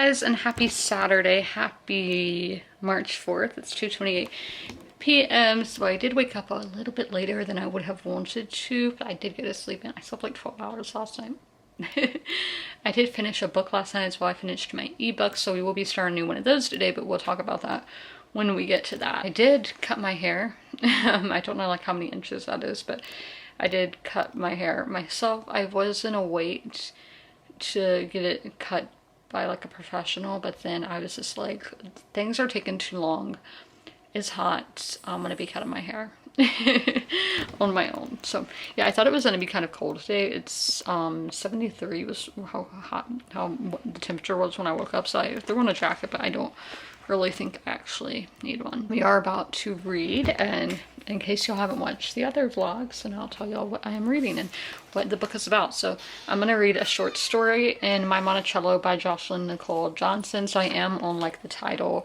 guys, and happy Saturday. Happy March 4th. It's 2:28 p.m. So I did wake up a little bit later than I would have wanted to, but I did get to sleep in. I slept like 12 hours last night. I did finish a book last night as well. I finished my ebook, so we will be starting a new one of those today, but we'll talk about that when we get to that. I did cut my hair. I don't know like how many inches that is, but I did cut my hair myself. I was in a wait to get it cut by like a professional, but then I was just like, things are taking too long. It's hot. I'm gonna be cutting my hair on my own. So yeah, I thought it was gonna be kind of cold today. It's 73 was what the temperature was when I woke up, so I threw on a jacket, but I don't really think I actually need one. We are about to read, and in case y'all haven't watched the other vlogs, and I'll tell y'all what I am reading and what the book is about. So I'm gonna read a short story in My Monticello by Jocelyn Nicole Johnson. So I am on like the title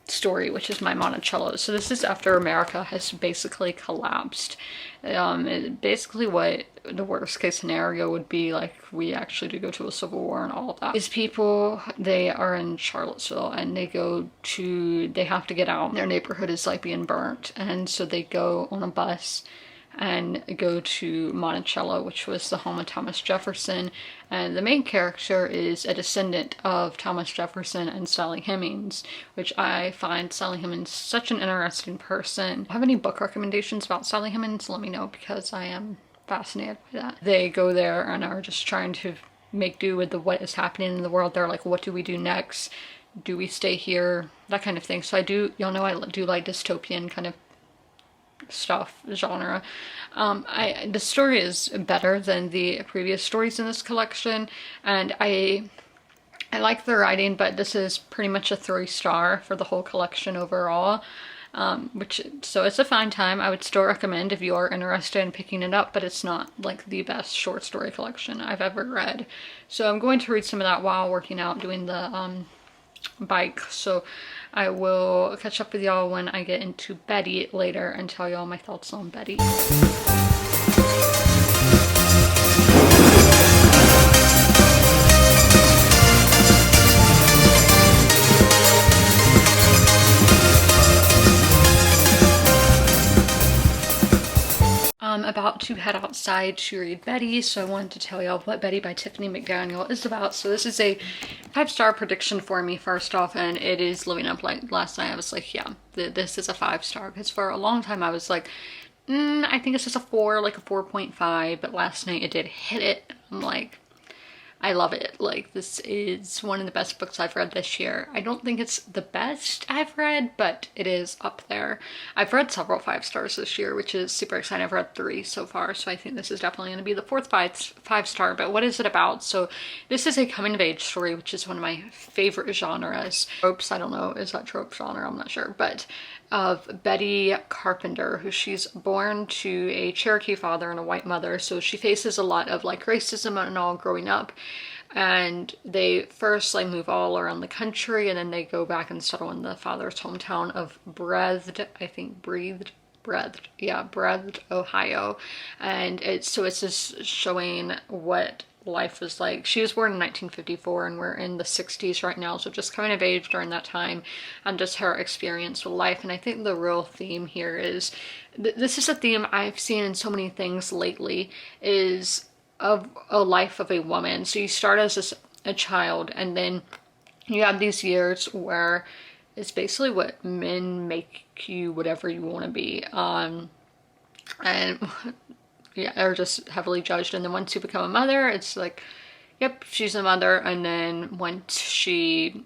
story, which is My Monticello. So this is after America has basically collapsed. Basically what the worst case scenario would be, like we actually do go to a civil war and all of that, is people, they are in Charlottesville and they have to get out. Their neighborhood is like being burnt, and so they go on a bus and go to Monticello, which was the home of Thomas Jefferson, and the main character is a descendant of Thomas Jefferson and Sally Hemings, which I find Sally Hemings such an interesting person. Have any book recommendations about Sally Hemings? Let me know, because I am fascinated by that. They go there and are just trying to make do with what is happening in the world. They're like, what do we do next? Do we stay here? That kind of thing. So y'all know I do like dystopian kind of stuff, genre. The story is better than the previous stories in this collection, and I like the writing, but this is pretty much a 3-star for the whole collection overall. So it's a fine time. I would still recommend if you are interested in picking it up, but it's not like the best short story collection I've ever read. So I'm going to read some of that while working out, doing the bike. So I will catch up with y'all when I get into Betty later and tell y'all my thoughts on Betty. I'm about to head outside to read Betty, so I wanted to tell y'all what Betty by Tiffany McDaniel is about. So this is a 5-star prediction for me, first off, and it is living up. Like last night I was like, yeah, this is a 5-star, because for a long time I was like, I think it's just a 4, like a 4.5, but last night it did hit it. I'm like, I love it. Like, this is one of the best books I've read this year. I don't think it's the best I've read, but it is up there. I've read several 5-stars this year, which is super exciting. I've read 3 so far, so I think this is definitely going to be the 4th 5-star. But what is it about? So this is a coming-of-age story, which is one of my favorite genres. Tropes, I don't know, is that trope genre? I'm not sure, but of Betty Carpenter, who she's born to a Cherokee father and a white mother, so she faces a lot of like racism and all growing up. And they first like move all around the country, and then they go back and settle in the father's hometown of Breathed, Ohio. And it's just showing what life was like. She was born in 1954 and we're in the 60s right now, so just coming of age during that time and just her experience with life. And I think the real theme here is, this is a theme I've seen in so many things lately, is of a life of a woman. So you start as a child, and then you have these years where it's basically what men make you whatever you want to be, and yeah, are just heavily judged. And then once you become a mother, it's like, yep, she's a mother. And then once she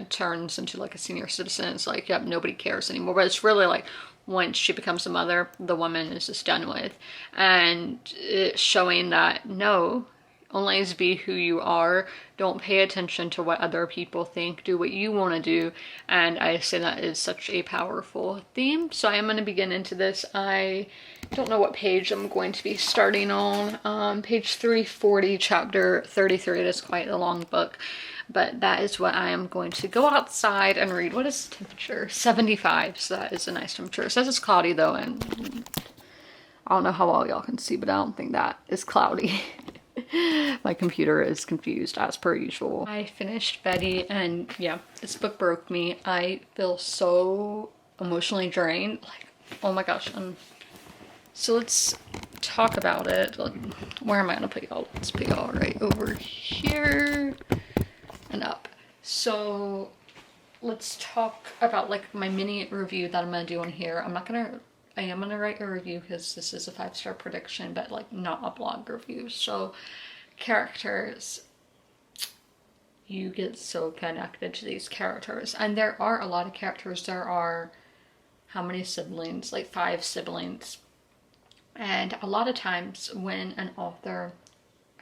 turns into like a senior citizen, it's like, yep, nobody cares anymore. But it's really like, once she becomes a mother, the woman is just done with. And it's showing that, no, always be who you are. Don't pay attention to what other people think. Do what you want to do. And I say that is such a powerful theme. So I am going to begin into this. I don't know what page I'm going to be starting on. Page 340, chapter 33. It is quite a long book, but that is what I am going to go outside and read. What is the temperature? 75. So that is a nice temperature. It says it's cloudy though, and I don't know how well y'all can see, but I don't think that is cloudy. My computer is confused as per usual. I finished Betty, and yeah, this book broke me. I feel so emotionally drained. Like, oh my gosh. So let's talk about it. Where am I gonna put y'all? Let's put y'all right over here and up. So let's talk about like my mini review that I'm gonna do on here. I am gonna write a review because this is a 5-star prediction, but like not a blog review. So characters, you get so connected to these characters, and there are a lot of characters. There are, how many siblings? Like 5 siblings. And a lot of times when an author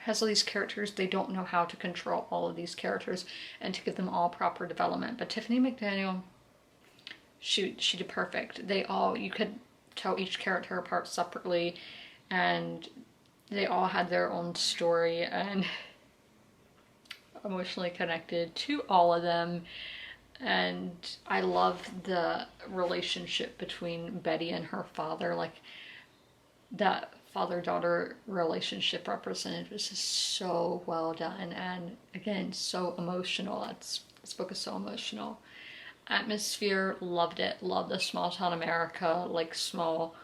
has all these characters, they don't know how to control all of these characters and to give them all proper development. But Tiffany McDaniel, she did perfect. You could tell each character apart separately, and they all had their own story, and emotionally connected to all of them. And I love the relationship between Betty and her father. Like, that father-daughter relationship represented was just so well done, and again, so emotional. This book is so emotional. Atmosphere, loved it. Loved the small town America, like small,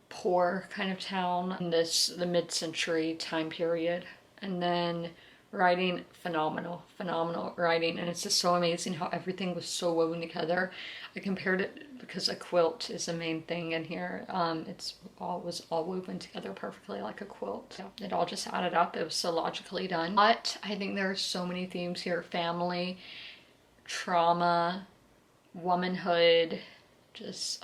poor kind of town in the mid-century time period. And then writing, phenomenal writing, and it's just so amazing how everything was so woven together. I compared it because a quilt is the main thing in here. Was all woven together perfectly like a quilt. Yeah, it all just added up. It was so logically done. But I think there are so many themes here: family, trauma, womanhood, just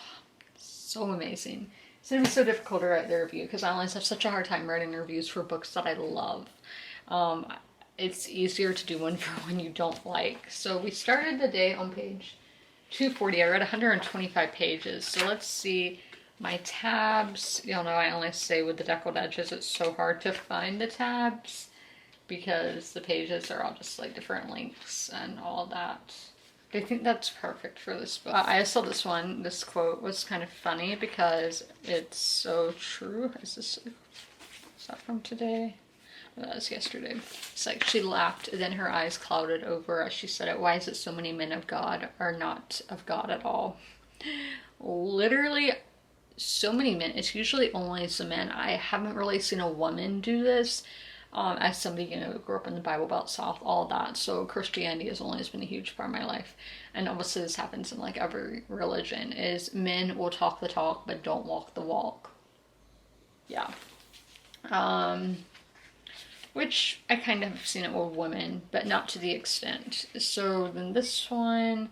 so amazing. It's gonna be so difficult to write the review because I always have such a hard time writing reviews for books that I love. It's easier to do one for one you don't like. So we started the day on page 240. I read 125 pages. So let's see my tabs. Y'all know I only say with the deckled edges. It's so hard to find the tabs because the pages are all just like different links and all that. I think that's perfect for this book. I saw this quote was kind of funny because it's so true. Is that from today? That was yesterday. It's like, she laughed, then her eyes clouded over as she said it. Why is it so many men of God are not of God at all? Literally, so many men. It's usually only the men. I haven't really seen a woman do this. As somebody, who grew up in the Bible Belt South, all that. So Christianity has always been a huge part of my life. And obviously this happens in like every religion, is men will talk the talk, but don't walk the walk. Yeah. Which I kind of have seen it with women, but not to the extent. So then this one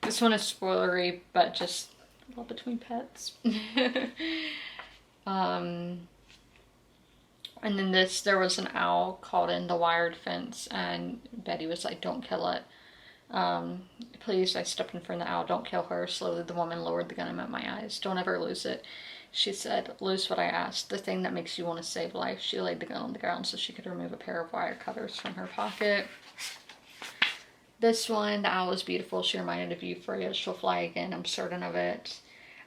is spoilery, but just love between pets. And then there was an owl caught in the wired fence, and Betty was like, don't kill it. Please, I stepped in front of the owl, don't kill her. Slowly the woman lowered the gun and met my eyes. Don't ever lose it. She said, lose what I asked, the thing that makes you want to save life. She laid the gun on the ground so she could remove a pair of wire cutters from her pocket. This one, the owl is beautiful. She reminded of you, Freya. She'll fly again, I'm certain of it.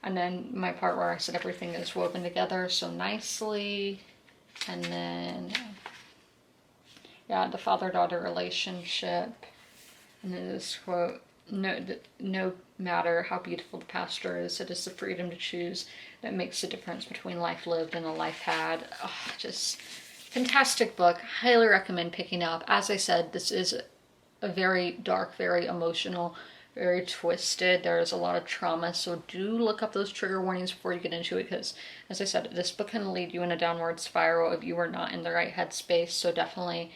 And then my part where I said everything is woven together so nicely. And then, yeah, the father-daughter relationship. And then this quote, no matter how beautiful the pasture is, it is the freedom to choose that makes the difference between life lived and a life had. Oh, just fantastic book. Highly recommend picking up. As I said, this is a very dark, very emotional, very twisted. There's a lot of trauma, so do look up those trigger warnings before you get into it, because as I said, this book can lead you in a downward spiral if you are not in the right headspace, so definitely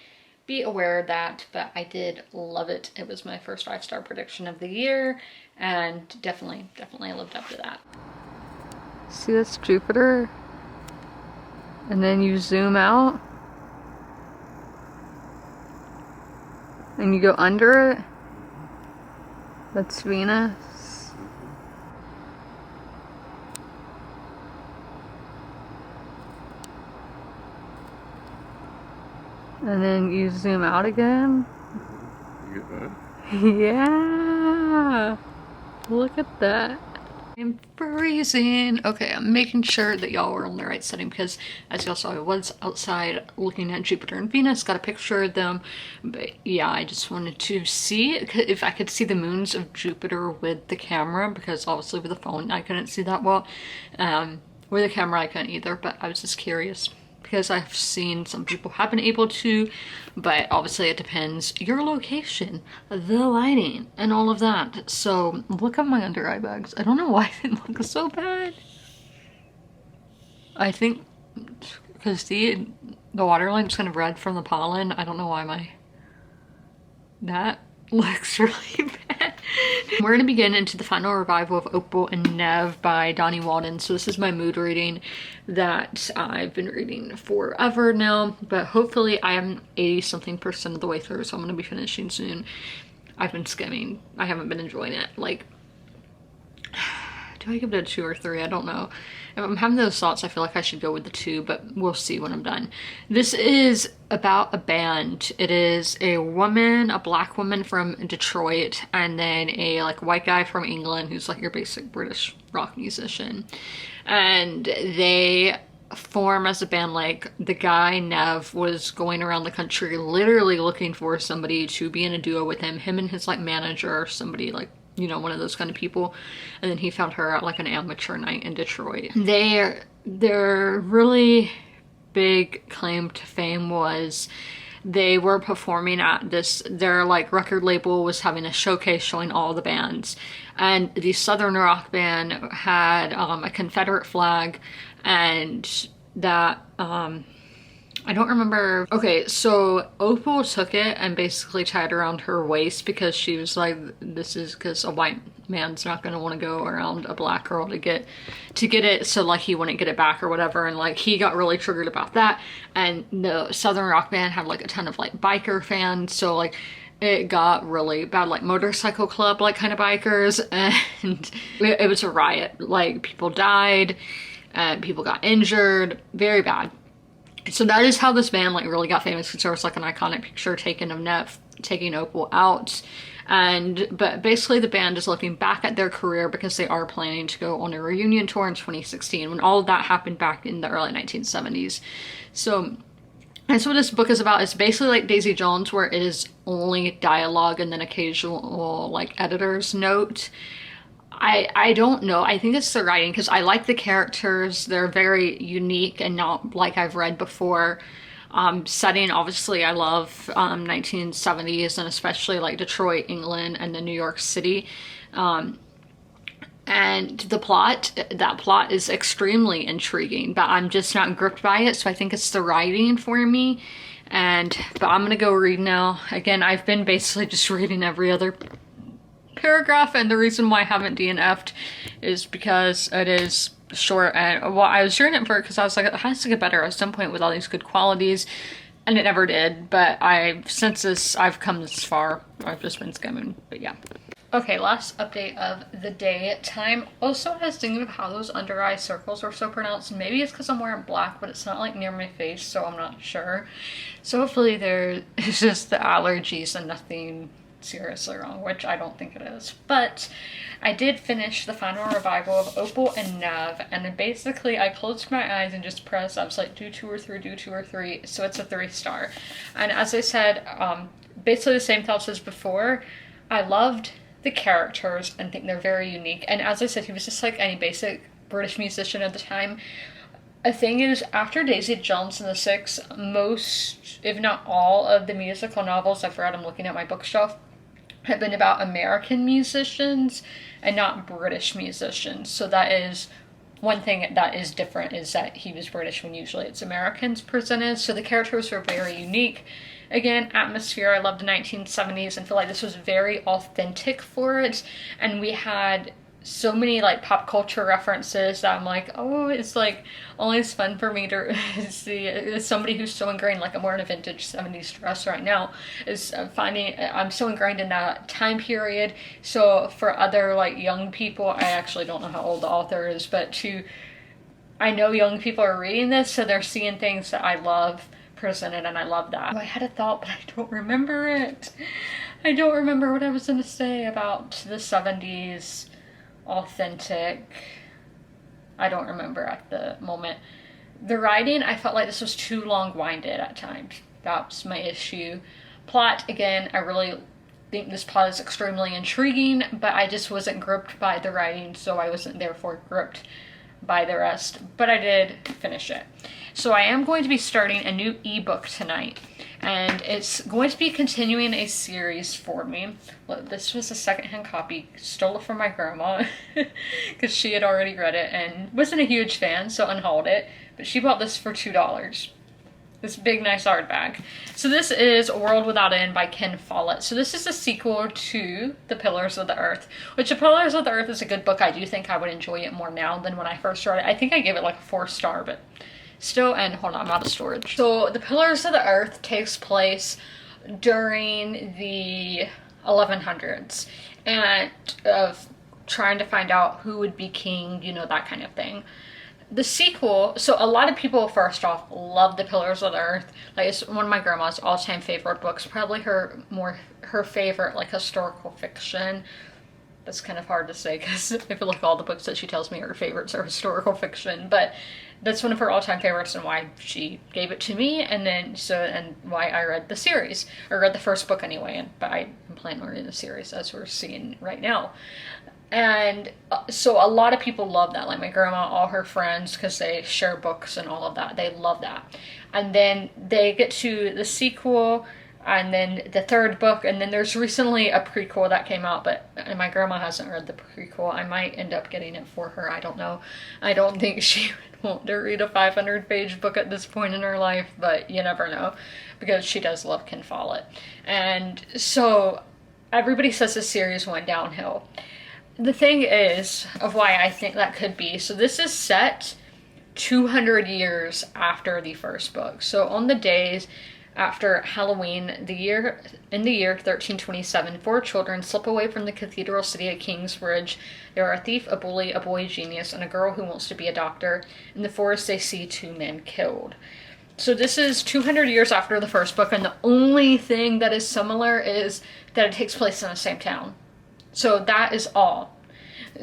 be aware of that. But I did love it. It was my first 5-star prediction of the year, and definitely lived up to that. See, that's Jupiter, and then you zoom out and you go under it. That's Venus. And then you zoom out again. You get that? Yeah. Look at that. I'm freezing. Okay, I'm making sure that y'all are on the right setting because as y'all saw, I was outside looking at Jupiter and Venus, got a picture of them. But yeah, I just wanted to see if I could see the moons of Jupiter with the camera, because obviously with the phone I couldn't see that well. With the camera I couldn't either, but I was just curious because I've seen some people have been able to, but obviously it depends your location, the lighting, and all of that. So look at my under eye bags. I don't know why they look so bad. I think because the waterline's kind of red from the pollen. I don't know why that looks really bad. We're going to begin into the final revival of Opal and Nev by Donnie Walden. So this is my mood reading that I've been reading forever now, but hopefully I am 80 something% of the way through, so I'm going to be finishing soon. I've been skimming. I haven't been enjoying it. Like, do I give it a 2 or 3? I don't know. If I'm having those thoughts, I feel like I should go with the 2, but we'll see when I'm done. This is about a band. It is a woman, a black woman from Detroit, and then a like white guy from England who's like your basic British rock musician. And they form as a band. Like the guy Nev was going around the country literally looking for somebody to be in a duo with him and his like manager or somebody, like, you know, one of those kind of people. And then he found her at like an amateur night in Detroit. Their really big claim to fame was they were performing at their like record label was having a showcase showing all the bands, and the Southern rock band had a Confederate flag, and that I don't remember. Okay, so Opal took it and basically tied around her waist because she was like, this is because a white man's not going to want to go around a black girl to get it, so like he wouldn't get it back or whatever. And like he got really triggered about that. And the Southern rock band had like a ton of like biker fans, so like it got really bad, like motorcycle club like kind of bikers, and it was a riot. Like people died and people got injured, very bad. So that is how this band like really got famous, because there was like an iconic picture taken of Nev taking Opal out. But basically the band is looking back at their career because they are planning to go on a reunion tour in 2016 when all of that happened back in the early 1970s. So that's what this book is about. It's basically like Daisy Jones, where it is only dialogue and then occasional like editor's note. I don't know. I think it's the writing, because I like the characters. They're very unique and not like I've read before. Setting, obviously, I love 1970s, and especially like Detroit, England, and then New York City. And the plot, that plot is extremely intriguing, but I'm just not gripped by it. So I think it's the writing for me. But I'm gonna go read now. Again, I've been basically just reading every other paragraph, and the reason why I haven't DNF'd is because it is short. And well, I was reading it for it because I was like, it has to get better at some point with all these good qualities, and it never did. But since I've come this far, I've just been skimming. But yeah. Okay, last update of the day. Time. Also, I was thinking of how those under eye circles are so pronounced. Maybe it's because I'm wearing black, but it's not like near my face, so I'm not sure. So hopefully it's just the allergies and nothing seriously wrong, which I don't think it is. But I did finish the final revival of Opal and Nev, and then basically I closed my eyes and just pressed. I was like, do 2 or 3, do 2 or 3. So it's a 3-star. And as I said, basically the same thoughts as before. I loved the characters and think they're very unique. And as I said, he was just like any basic British musician at the time. The thing is, after Daisy Jones and the Six, most, if not all, of the musical novels I've read, I'm looking at my bookshelf, have been about American musicians and not British musicians. So that is one thing that is different, is that he was British when usually it's Americans presented. So the characters were very unique. Again, atmosphere, I love the 1970s and feel like this was very authentic for it. And we had so many like pop culture references that I'm like, oh, it's like always fun for me to see. As somebody who's so ingrained, like I'm wearing a vintage 70s dress right now, is finding I'm so ingrained in that time period. So for other like young people, I actually don't know how old the author is, but I know young people are reading this, so they're seeing things that I love presented, and I love that. I had a thought, but I don't remember it. I don't remember what I was going to say about the 70s. authentic. I don't remember at the moment. The writing, I felt like this was too long-winded at times. That's my issue. Plot, again, I really think this plot is extremely intriguing, but I just wasn't gripped by the writing, so I wasn't therefore gripped by the rest. But I did finish it. So I am going to be starting a new ebook tonight, and it's going to be continuing a series for me. Look, this was a secondhand copy, stole it from my grandma because she had already read it and wasn't a huge fan, so unhauled it. But she bought this for $2. This big, nice art bag. So this is A World Without End by Ken Follett. So this is a sequel to The Pillars of the Earth, which The Pillars of the Earth is a good book. I do think I would enjoy it more now than when I first started. I think I gave it like a 4-star, but still, and hold on, I'm out of storage. So The Pillars of the Earth takes place during the 1100s and of trying to find out who would be king, you know, that kind of thing. The sequel, so a lot of people, first off, love The Pillars of the Earth. Like, it's one of my grandma's all-time favorite books. Probably her favorite, like, historical fiction. That's kind of hard to say because I feel like all the books that she tells me are her favorites are historical fiction. But that's one of her all-time favorites and why she gave it to me. And then, and why I read the series. Or read the first book anyway. But I'm planning on reading the series as we're seeing right now. And so a lot of people love that, like my grandma, all her friends, because they share books and all of that. They love that. And then they get to the sequel and then the third book, and then there's recently a prequel that came out, but my grandma hasn't read the prequel. I might end up getting it for her. I don't know. I don't think she would want to read a 500-page book at this point in her life, but you never know, because she does love Ken Follett. And so everybody says the series went downhill. The thing is, of why I think that could be, so this is set 200 years after the first book. So on the days after Halloween, in the year 1327, 4 children slip away from the cathedral city of Kingsbridge. They are a thief, a bully, a boy genius, and a girl who wants to be a doctor. In the forest, they see 2 men killed. So this is 200 years after the first book, and the only thing that is similar is that it takes place in the same town. So that is all.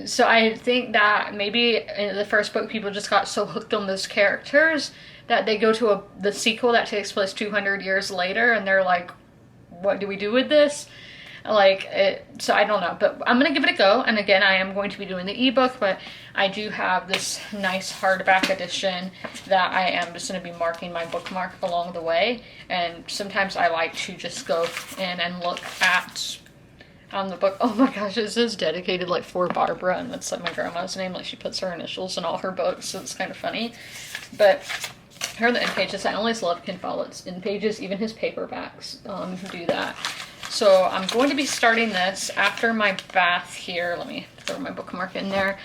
So I think that maybe in the first book people just got so hooked on those characters that they go to the sequel that takes place 200 years later and they're like, what do we do with this? So I don't know, but I'm going to give it a go. And again, I am going to be doing the ebook, but I do have this nice hardback edition that I am just going to be marking my bookmark along the way. And sometimes I like to just go in and look at on the book. Oh my gosh, it says dedicated like for Barbara, and that's like my grandma's name. Like she puts her initials in all her books, so it's kind of funny. But here are the end pages. I always love Ken Follett's end pages, even his paperbacks do that. So I'm going to be starting this after my bath here. Let me throw my bookmark in there.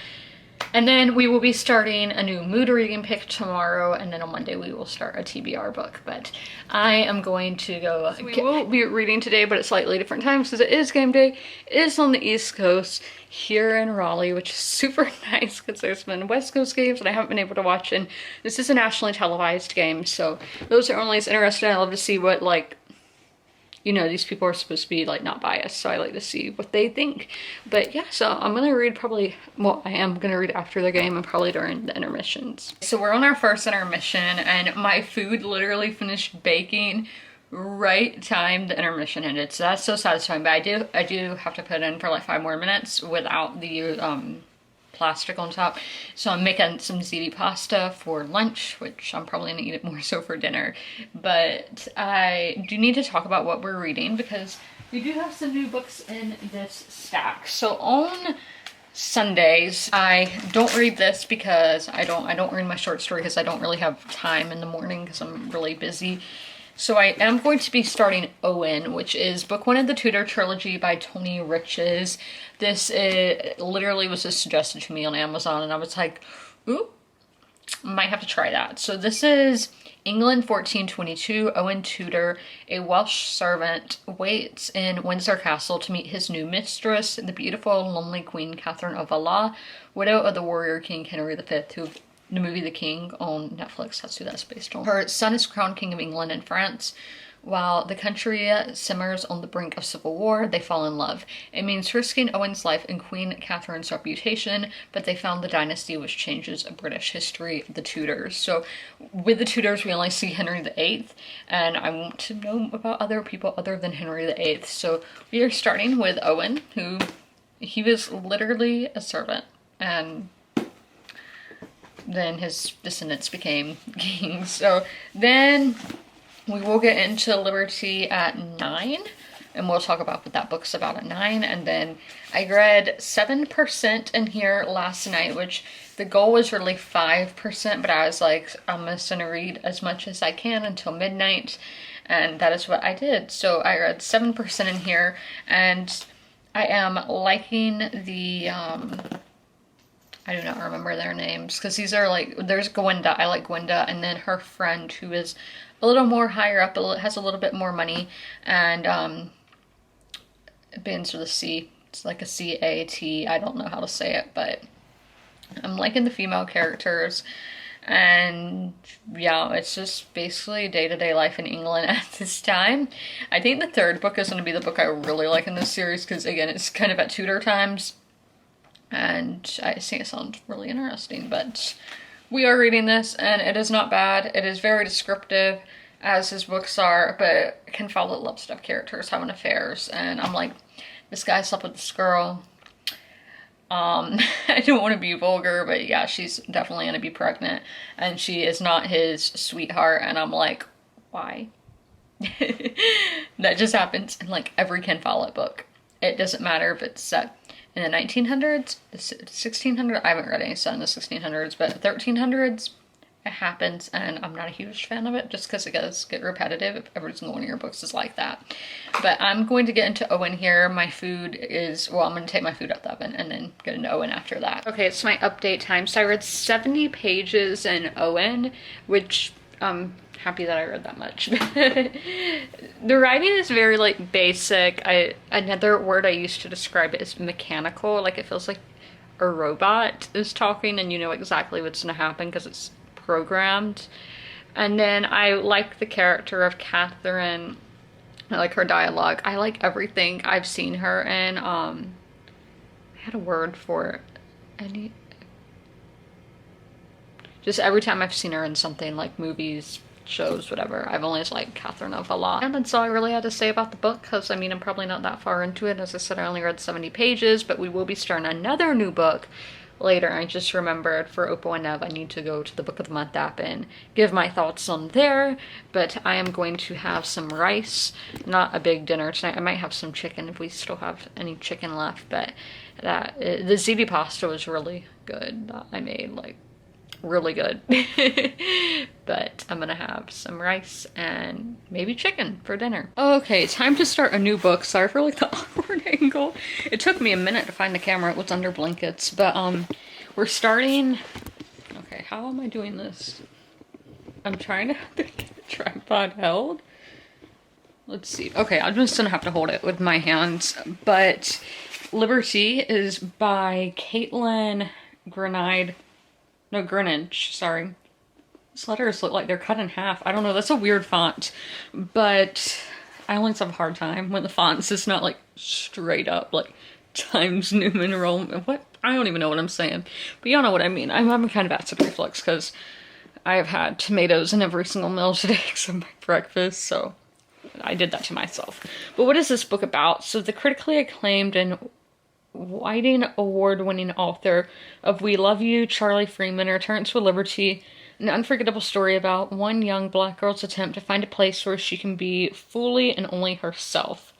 And then we will be starting a new mood reading pick tomorrow, and then on Monday we will start a TBR book. But I am going to go. So we will be reading today, but at slightly different times because it is game day. It is on the East Coast here in Raleigh, which is super nice because there's been West Coast games and I haven't been able to watch. And this is a nationally televised game, so those are only as interested. I love to see what, like, you know, these people are supposed to be like not biased, so I like to see what they think. But yeah, so I'm gonna read probably, well, I am gonna read after the game and probably during the intermissions. So we're on our first intermission and my food literally finished baking right time the intermission ended. So that's so satisfying, but I do have to put in for like 5 more minutes without the plastic on top. So I'm making some ziti pasta for lunch, which I'm probably gonna eat it more so for dinner. But I do need to talk about what we're reading because we do have some new books in this stack. So on Sundays, I don't read this because I don't read my short story because I don't really have time in the morning because I'm really busy. So I am going to be starting Owen, which is book 1 of the Tudor trilogy by Tony Riches. This literally was just suggested to me on Amazon, and I was like, ooh, might have to try that. So this is England 1422. Owen Tudor, a Welsh servant, waits in Windsor Castle to meet his new mistress, the beautiful, lonely Queen Catherine of Valois, widow of the warrior King Henry V, who the movie The King on Netflix, that's who that's based on. Her son is crowned King of England and France. While the country simmers on the brink of civil war, they fall in love. It means risking Owen's life and Queen Catherine's reputation, but they found the dynasty which changes British history, the Tudors. So with the Tudors, we only see Henry VIII, and I want to know about other people other than Henry VIII. So we are starting with Owen, who he was literally a servant, and then his descendants became kings. So then we will get into Libertie at 9, and we'll talk about what that book's about at 9. And then I read 7% in here last night, which the goal was really 5%, but I was like, I'm just gonna read as much as I can until midnight, and that is what I did. So I read 7% in here, and I am liking the, I do not remember their names, because these are like, there's Gwenda, I like Gwenda, and then her friend who is a little more higher up, has a little bit more money, and it begins with a C. It's like a C-A-T, I don't know how to say it, but I'm liking the female characters, and yeah, it's just basically day-to-day life in England at this time. I think the third book is going to be the book I really like in this series, because again, it's kind of at Tudor times, and I think it sounds really interesting. But we are reading this, and it is not bad. It is very descriptive, as his books are, but Ken Follett loves stuff characters having affairs, and I'm like, this guy slept with this girl. I don't want to be vulgar, but yeah, she's definitely gonna be pregnant, and she is not his sweetheart, and I'm like, why? That just happens in like every Ken Follett book. It doesn't matter if it's set in the 1900s, the 1600s, I haven't read any set in the 1600s, but 1300s, it happens, and I'm not a huge fan of it, just because it does get repetitive if every single one of your books is like that. But I'm going to get into Owen here. My food is, well, I'm going to take my food out the oven and then get into Owen after that. Okay, it's my update time. So I read 70 pages in Owen, which I'm happy that I read that much. The writing is very like basic. Another word I used to describe it is mechanical. Like it feels like a robot is talking and you know exactly what's going to happen because it's programmed. And then I like the character of Catherine. I like her dialogue. I like everything I've seen her in. I had a word for it. Just every time I've seen her in something like movies, shows, whatever, I've always liked Catherine of a lot. And that's all I really had to say about the book, because I mean, I'm probably not that far into it. As I said, I only read 70 pages, but we will be starting another new book later. I just remembered for Opal and Nev, I need to go to the Book of the Month app and give my thoughts on there. But I am going to have some rice, not a big dinner tonight. I might have some chicken if we still have any chicken left, but the ziti pasta was really good that I made, like really good. But I'm gonna have some rice and maybe chicken for dinner. Okay, time to start a new book. Sorry for like the awkward angle. It took me a minute to find the camera. It was under blankets, but we're starting. Okay, how am I doing this? I'm trying to get the tripod held. Let's see. Okay, I'm just gonna have to hold it with my hands. But Libertie is by Caitlin Greenidge, sorry. These letters look like they're cut in half. I don't know, that's a weird font. But I always have a hard time when the font's just not like straight up, like Times New Roman. What? I don't even know what I'm saying. But y'all know what I mean. I'm having kind of acid reflux because I have had tomatoes in every single meal today except my breakfast, so I did that to myself. But what is this book about? So the critically acclaimed and Whiting Award-winning author of We Love You, Charlie Freeman, returns to Libertie, an unforgettable story about one young black girl's attempt to find a place where she can be fully and only herself.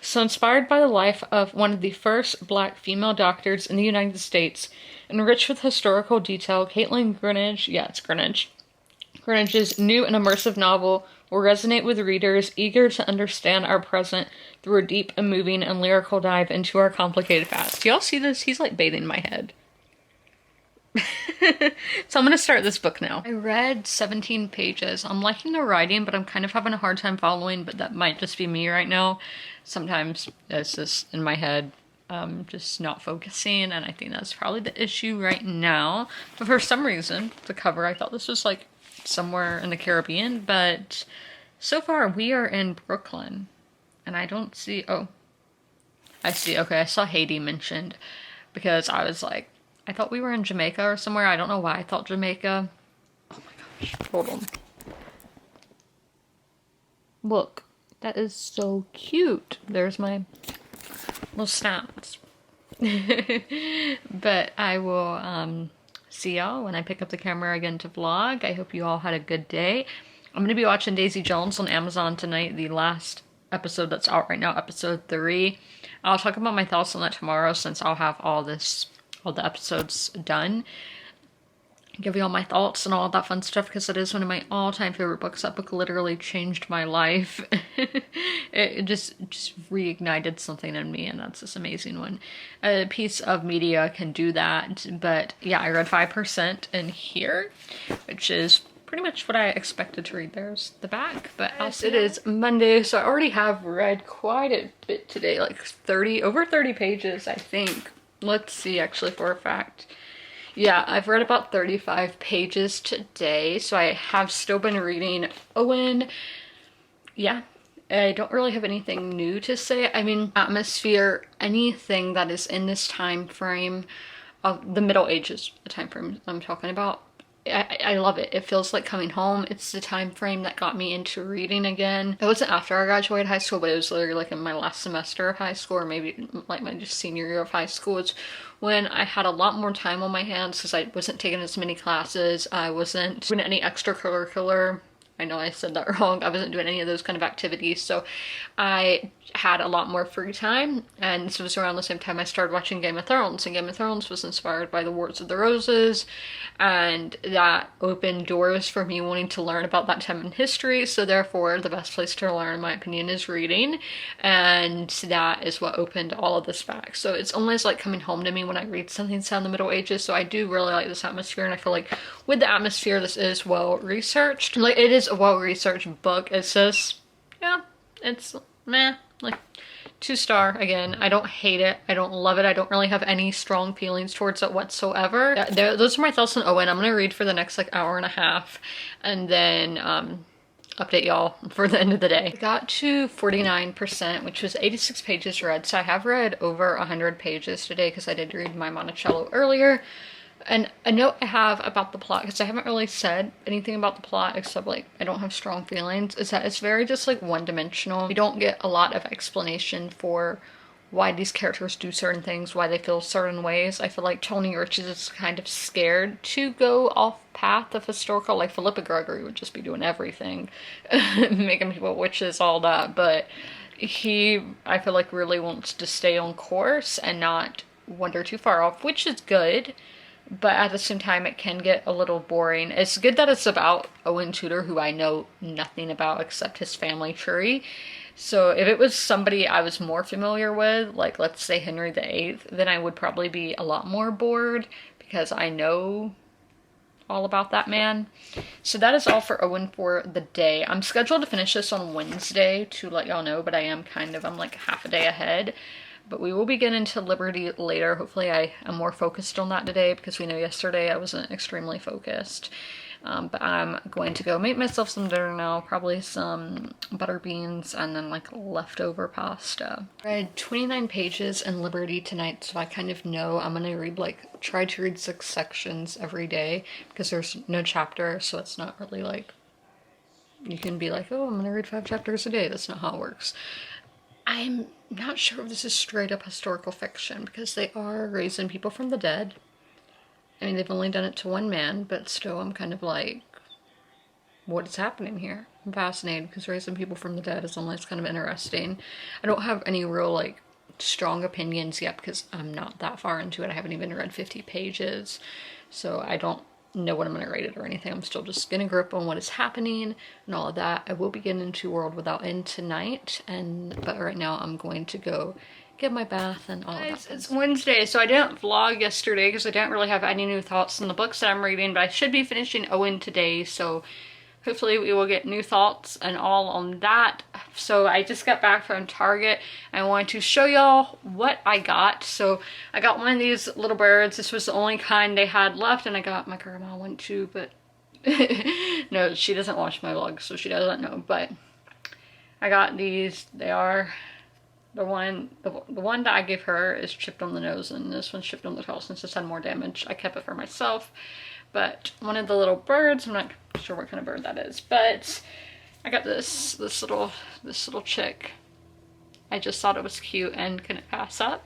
So inspired by the life of one of the first black female doctors in the United States, and rich with historical detail, Caitlin Greenidge, Greenidge's new and immersive novel will resonate with readers eager to understand our present through a deep and moving and lyrical dive into our complicated past. Do y'all see this? He's like bathing my head. So I'm going to start this book now. I read 17 pages. I'm liking the writing, but I'm kind of having a hard time following, but that might just be me right now. Sometimes it's just in my head, just not focusing, and I think that's probably the issue right now. But for some reason, the cover, I thought this was like somewhere in the Caribbean, but So far, we are in Brooklyn, and I don't see. Oh, I see. Okay, I saw Haiti mentioned because I was like, I thought we were in Jamaica or somewhere. I don't know why I thought Jamaica. Oh my gosh, hold on. Look, that is so cute. There's my little snaps. But I will see y'all when I pick up the camera again to vlog. I hope you all had a good day. I'm going to be watching Daisy Jones on Amazon tonight, the last episode that's out right now, episode 3. I'll talk about my thoughts on that tomorrow since I'll have all the episodes done. Give you all my thoughts and all that fun stuff because it is one of my all-time favorite books. That book literally changed my life. It just reignited something in me, and that's this amazing one. A piece of media can do that, but yeah, I read 5% in here, which is pretty much what I expected to read. There's the back, but it is Monday, so I already have read quite a bit today, like over 30 pages, I think. Let's see, actually, for a fact. Yeah, I've read about 35 pages today, so I have still been reading Owen. Yeah, I don't really have anything new to say. I mean, atmosphere, anything that is in this time frame of the Middle Ages, the time frame I'm talking about. I love it. It feels like coming home. It's the time frame that got me into reading again. It wasn't after I graduated high school, but it was literally like in my last semester of high school, or maybe like my just senior year of high school. It's when I had a lot more time on my hands because I wasn't taking as many classes. I wasn't doing any extracurricular. I know I said that wrong. I wasn't doing any of those kind of activities, so I had a lot more free time, and this was around the same time I started watching Game of Thrones, and Game of Thrones was inspired by the Wars of the Roses, and that opened doors for me wanting to learn about that time in history, so therefore the best place to learn, in my opinion, is reading, and that is what opened all of this back. So it's almost like coming home to me when I read something set in the Middle Ages, so I do really like this atmosphere, and I feel like with the atmosphere, this is well researched. Like, it is a well researched book. It's just, yeah, it's meh. Like, 2-star again. I don't hate it. I don't love it. I don't really have any strong feelings towards it whatsoever. Those are my thoughts on Owen. I'm gonna read for the next like hour and a half and then update y'all for the end of the day. I got to 49%, which was 86 pages read. So I have read over 100 pages today because I did read my Monticello earlier. And a note I have about the plot, because I haven't really said anything about the plot except like I don't have strong feelings, is that it's very just like one-dimensional. We don't get a lot of explanation for why these characters do certain things, why they feel certain ways. I feel like Tony Richards is kind of scared to go off path of historical, like Philippa Gregory would just be doing everything, making people witches, all that, but he, I feel like, really wants to stay on course and not wander too far off, which is good. But at the same time, it can get a little boring. It's good that it's about Owen Tudor, who I know nothing about except his family tree. So if it was somebody I was more familiar with, like let's say Henry VIII, then I would probably be a lot more bored because I know all about that man. So that is all for Owen for the day. I'm scheduled to finish this on Wednesday to let y'all know, but I'm like half a day ahead. But we will be getting into Libertie later. Hopefully I am more focused on that today because we know yesterday I wasn't extremely focused. But I'm going to go make myself some dinner now, probably some butter beans and then like leftover pasta. I read 29 pages in Libertie tonight, so I kind of know I'm gonna read try to read 6 sections every day because there's no chapter, so it's not really like, you can be like, oh, I'm gonna read 5 chapters a day. That's not how it works. I'm not sure if this is straight up historical fiction because they are raising people from the dead. I mean, they've only done it to one man, but still I'm kind of like, what is happening here? I'm fascinated because raising people from the dead is almost kind of interesting. I don't have any real like strong opinions yet because I'm not that far into it. I haven't even read 50 pages, so I don't know what I'm going to rate it or anything. I'm still just getting a grip on what is happening and all of that. I will be getting into World Without End tonight, but right now I'm going to go get my bath and all of that. It's Wednesday, so I didn't vlog yesterday because I didn't really have any new thoughts on the books that I'm reading, but I should be finishing Owen today, so hopefully we will get new thoughts and all on that. So I just got back from Target. I wanted to show y'all what I got. So I got one of these little birds. This was the only kind they had left, and I got my grandma one too, but No, she doesn't watch my vlogs, so she doesn't know, but I got these. They are the one that I gave her is chipped on the nose, and this one's chipped on the tail since it's had more damage. I kept it for myself, but one of the little birds, I'm not sure what kind of bird that is, but I got this little chick. I just thought it was cute and couldn't pass up.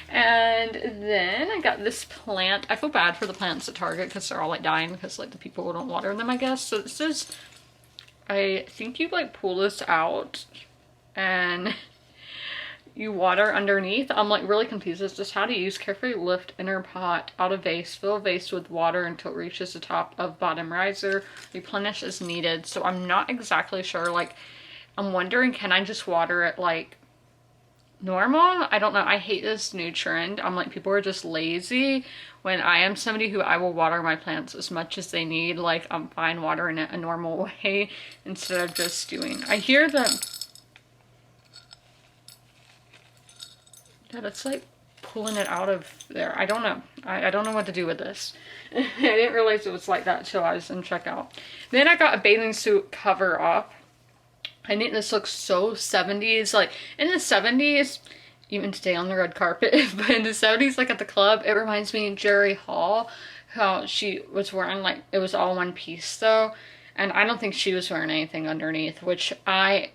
And then I got this plant. I feel bad for the plants at Target because they're all like dying because like the people who don't water them, I guess. So this is, I think you like pull this out and you water underneath. I'm like really confused as to how to use. Carefully lift inner pot out of vase. Fill vase with water until it reaches the top of bottom riser. Replenish as needed. So I'm not exactly sure. Like, I'm wondering, can I just water it like normal? I don't know. I hate this new trend. I'm like, people are just lazy when I am somebody who I will water my plants as much as they need. Like, I'm fine watering it a normal way instead of just doing. I hear that it's like pulling it out of there. I don't know. I don't know what to do with this. I didn't realize it was like that till I was in checkout. Then I got a bathing suit cover up. I think this looks so 70s. Like, in the 70s, even today on the red carpet, but in the 70s, like at the club, it reminds me of Jerry Hall, how she was wearing, like, it was all one piece though, and I don't think she was wearing anything underneath, which I'm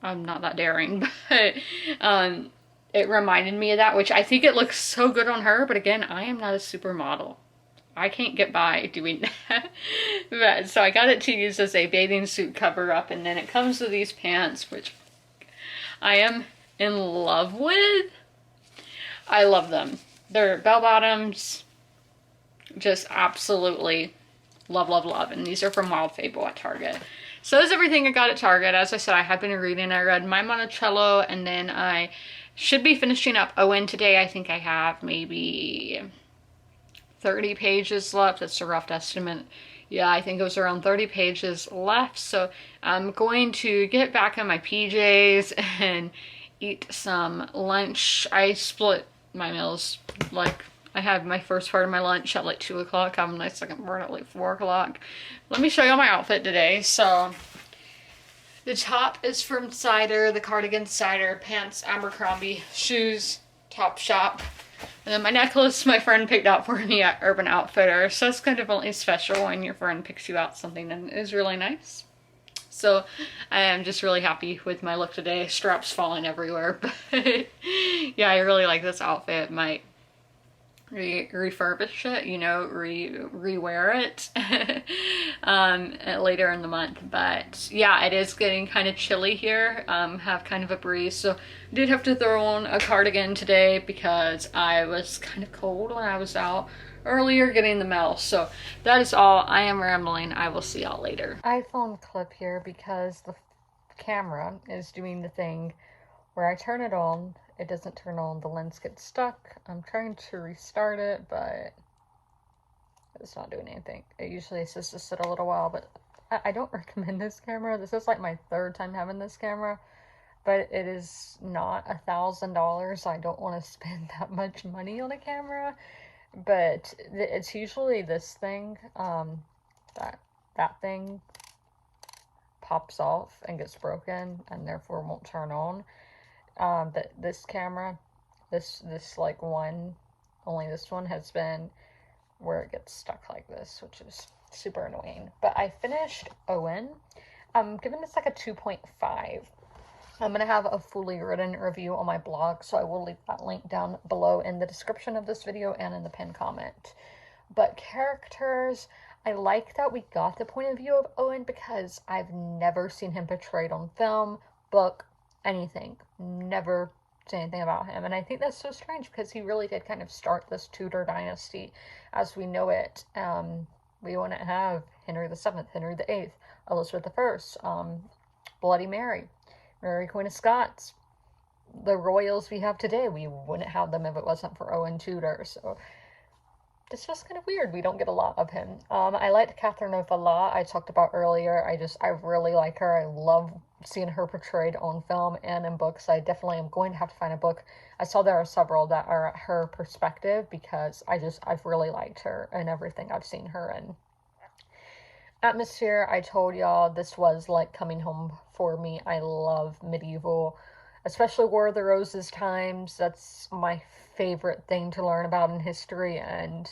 not that daring, but it reminded me of that, which I think it looks so good on her, but again, I am not a supermodel. I can't get by doing that. But, so I got it to use as a bathing suit cover up, and then it comes with these pants, which I am in love with. I love them. They're bell bottoms. Just absolutely love, love, love. And these are from Wild Fable at Target. So that's everything I got at Target. As I said, I have been reading. I read my Monticello, and then I should be finishing up Owen today. I think I have maybe 30 pages left. That's a rough estimate. Yeah, I think it was around 30 pages left. So I'm going to get back in my PJs and eat some lunch. I split my meals. Like, I had my first part of my lunch at like 2 o'clock. I have my second part at like 4 o'clock. Let me show you my outfit today. So the top is from Cider, the cardigan Cider, pants Abercrombie, shoes Topshop. And then my necklace my friend picked out for me at Urban Outfitters. So it's kind of only special when your friend picks you out something that is really nice. So I am just really happy with my look today. Straps falling everywhere. But yeah, I really like this outfit. Might refurbish it, you know, rewear it later in the month. But yeah, it is getting kind of chilly here. Have kind of a breeze, so I did have to throw on a cardigan today because I was kind of cold when I was out earlier getting the mail. So that is all. I am rambling. I will see y'all later. iPhone clip here because the camera is doing the thing where I turn it on, it doesn't turn on, the lens gets stuck. I'm trying to restart it, but it's not doing anything. It usually says to sit a little while, but I don't recommend this camera. This is like my third time having this camera, but it is not $1,000. I don't want to spend that much money on a camera, but it's usually this thing, that thing pops off and gets broken and therefore won't turn on. But this camera, this like one, only this one has been where it gets stuck like this, which is super annoying. But I finished Owen. I'm giving this like a 2.5. I'm going to have a fully written review on my blog, so I will leave that link down below in the description of this video and in the pinned comment. But characters, I like that we got the point of view of Owen because I've never seen him portrayed on film, book, anything. Never seen anything about him. And I think that's so strange because he really did kind of start this Tudor dynasty as we know it. We wouldn't have Henry VII, Henry VIII, Elizabeth I, Bloody Mary, Mary Queen of Scots. The royals we have today, we wouldn't have them if it wasn't for Owen Tudor. So it's just kind of weird. We don't get a lot of him. I liked Catherine of a lot. I talked about earlier. I really like her. I love seeing her portrayed on film and in books. I definitely am going to have to find a book. I saw there are several that are her perspective because I've really liked her and everything I've seen her in. atmosphere. I told y'all this was like coming home for me. I love medieval, especially War of the Roses times. That's my favorite thing to learn about in history, and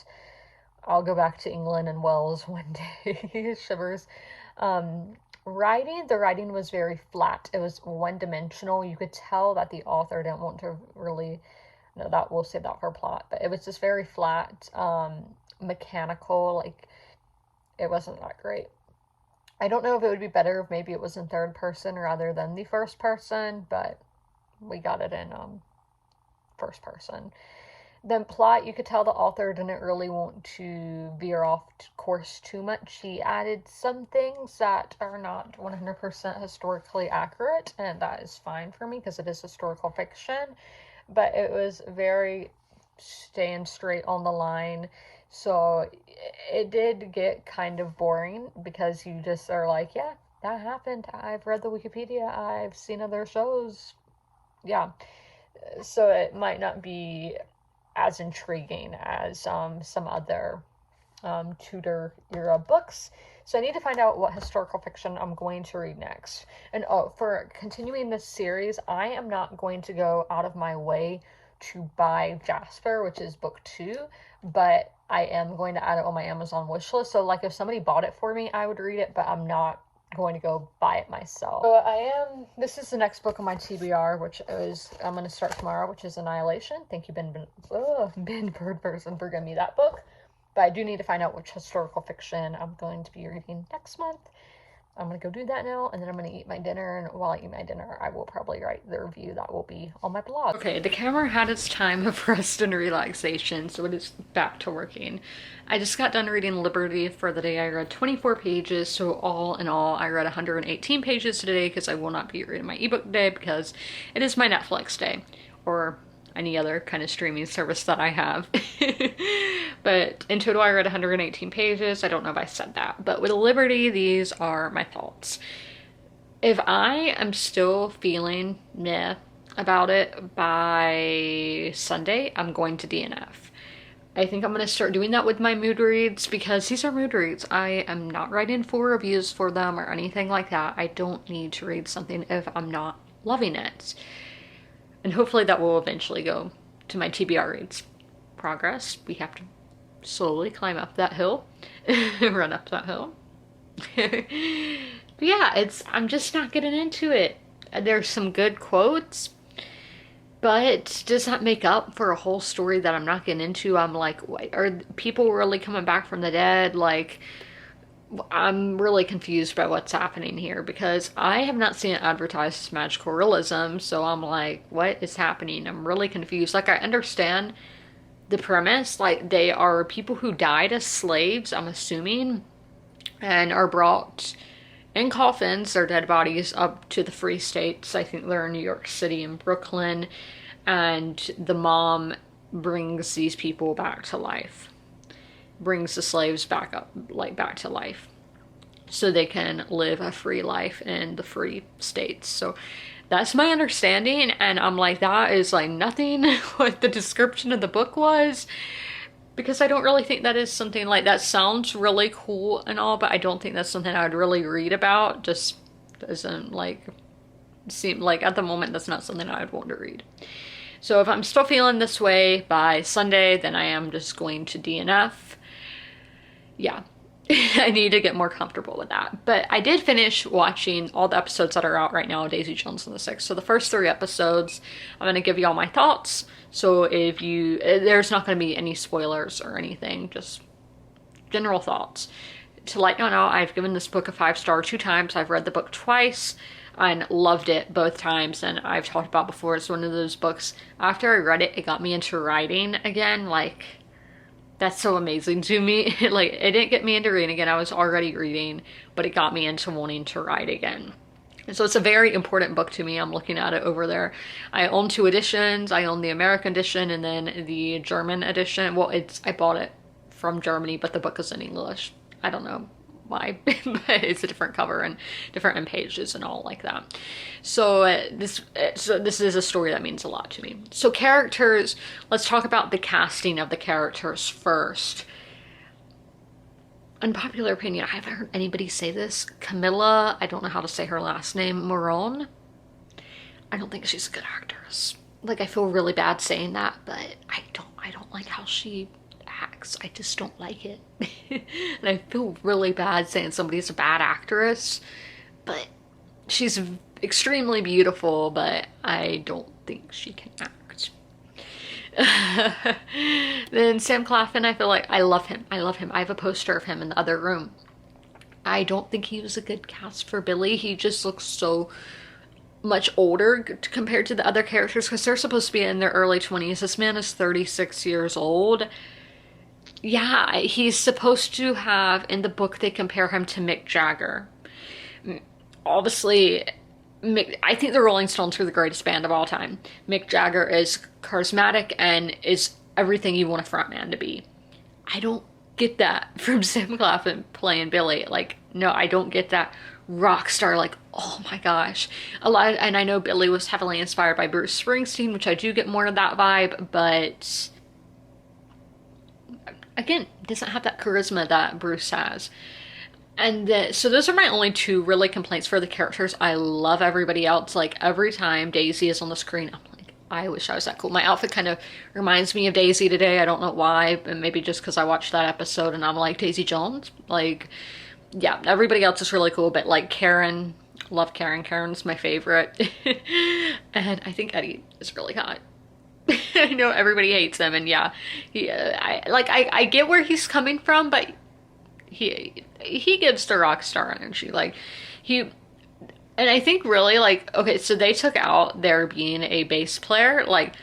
I'll go back to England and Wales one day. Shivers. Um, the writing was very flat. It was one dimensional. You could tell that the author didn't want to really, no, that we'll save that for plot, but it was just very flat, mechanical. Like, it wasn't that great. I don't know if it would be better if maybe it was in third person rather than the first person, but we got it in first person. Then plot, you could tell the author didn't really want to veer off course too much. She added some things that are not 100% historically accurate, and that is fine for me because it is historical fiction. But it was very staying straight on the line. So it did get kind of boring because you just are like, yeah, that happened. I've read the Wikipedia, I've seen other shows. Yeah. So it might not be as intriguing as some other Tudor era books. So I need to find out what historical fiction I'm going to read next. And oh, for continuing this series, I am not going to go out of my way to buy Jasper, which is book 2, but I am going to add it on my Amazon wish list. So like if somebody bought it for me, I would read it, but I'm not going to go buy it myself. So this is the next book on my TBR, which I'm going to start tomorrow, which is Annihilation. Thank you, Ben Bird Person, for giving me that book. But I do need to find out which historical fiction I'm going to be reading next month. I'm going to go do that now, and then I'm going to eat my dinner, and while I eat my dinner, I will probably write the review that will be on my blog. Okay, the camera had its time of rest and relaxation, so it is back to working. I just got done reading Libertie for the day. I read 24 pages, so all in all, I read 118 pages today because I will not be reading my ebook day because it is my Netflix day, or any other kind of streaming service that I have. But in total, I read 118 pages. I don't know if I said that, but with Libertie, these are my thoughts. If I am still feeling meh about it by Sunday, I'm going to DNF. I think I'm going to start doing that with my mood reads because these are mood reads. I am not writing full reviews for them or anything like that. I don't need to read something if I'm not loving it. And hopefully that will eventually go to my TBR reads. Progress. We have to slowly climb up that hill, run up that hill. But yeah, I'm just not getting into it. There's some good quotes, but does that make up for a whole story that I'm not getting into? I'm like, wait, are people really coming back from the dead? Like, I'm really confused by what's happening here because I have not seen it advertised as magical realism, so I'm like, what is happening? I'm really confused. Like, I understand the premise, like, they are people who died as slaves, I'm assuming, and are brought in coffins, their dead bodies, up to the Free States. I think they're in New York City and Brooklyn, and the mom brings these people back to life, brings the slaves back up, like back to life, so they can live a free life in the Free States. So that's my understanding, and I'm like, that is like nothing what the description of the book was, because I don't really think that is something like that. Sounds really cool and all, but I don't think that's something I would really read about. Just doesn't like seem like at the moment that's not something I would want to read. So if I'm still feeling this way by Sunday, then I am just going to DNF. Yeah. I need to get more comfortable with that. But I did finish watching all the episodes that are out right now of Daisy Jones and the Six. So the first 3 episodes, I'm going to give you all my thoughts. So there's not going to be any spoilers or anything, just general thoughts. To let you know, I've given this book a 5-star 2 times. I've read the book twice and loved it both times. And I've talked about before, it's one of those books, after I read it, it got me into writing again. Like, that's so amazing to me. Like, it didn't get me into reading again. I was already reading, but it got me into wanting to write again. And so it's a very important book to me. I'm looking at it over there. I own 2 editions. I own the American edition and then the German edition. Well, I bought it from Germany, but the book is in English. I don't know why, but it's a different cover and different pages and all like that. So this is a story that means a lot to me. So characters, let's talk about the casting of the characters first. unpopular opinion, I haven't heard anybody say this. Camilla, I don't know how to say her last name, Moron. I don't think she's a good actress. Like, I feel really bad saying that, but I don't like how she acts. I just don't like it. And I feel really bad saying somebody's a bad actress, but she's extremely beautiful, but I don't think she can act. Then Sam Claflin, I feel like I love him. I love him. I have a poster of him in the other room. I don't think he was a good cast for Billy. He just looks so much older compared to the other characters because they're supposed to be in their early 20s. This man is 36 years old. Yeah, he's supposed to have, in the book, they compare him to Mick Jagger. Obviously, I think the Rolling Stones are the greatest band of all time. Mick Jagger is charismatic and is everything you want a frontman to be. I don't get that from Sam Claflin playing Billy. Like, no, I don't get that rock star, like, oh my gosh. And I know Billy was heavily inspired by Bruce Springsteen, which I do get more of that vibe, but again, doesn't have that charisma that Bruce has. And so those are my only two really complaints for the characters. I love everybody else. Like, every time Daisy is on the screen, I'm like, I wish I was that cool. My outfit kind of reminds me of Daisy today. I don't know why, but maybe just because I watched that episode and I'm like, Daisy Jones? Like, yeah, everybody else is really cool, but like Karen, love Karen. Karen's my favorite. And I think Eddie is really hot. I know everybody hates him, and yeah, I get where he's coming from, but he gives the rock star energy. Like, and I think really, like, okay, so they took out there being a bass player. Like,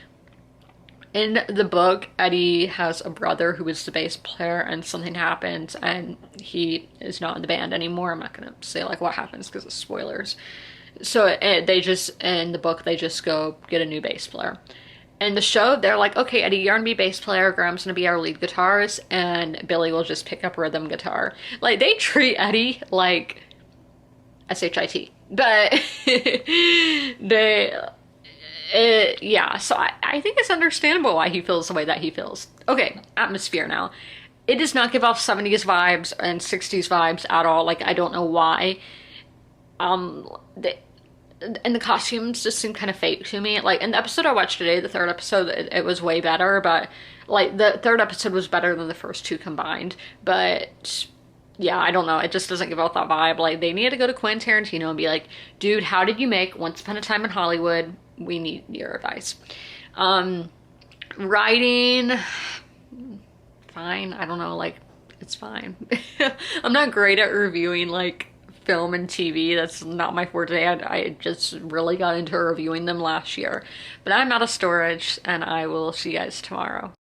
in the book, Eddie has a brother who is the bass player, and something happens and he is not in the band anymore. I'm not gonna say like what happens because it's spoilers. So they just, in the book, they just go get a new bass player. In the show, they're like, okay, Eddie, you're gonna be bass player, Graham's gonna be our lead guitarist, and Billy will just pick up rhythm guitar. Like, they treat Eddie like SHIT. But yeah, so I think it's understandable why he feels the way that he feels. Okay, atmosphere now. It does not give off 70s vibes and 60s vibes at all. Like, I don't know why. And the costumes just seem kind of fake to me. Like, in the episode I watched today, the third episode, it was way better, but like the third episode was better than the first two combined. But yeah, I don't know, it just doesn't give off that vibe. Like, they need to go to Quentin Tarantino and be like, dude, how did you make Once Upon a Time in Hollywood? We need your advice. Writing, fine. I don't know, like, it's fine. I'm not great at reviewing like film and TV. That's not my forte. I just really got into reviewing them last year. But I'm out of storage, and I will see you guys tomorrow.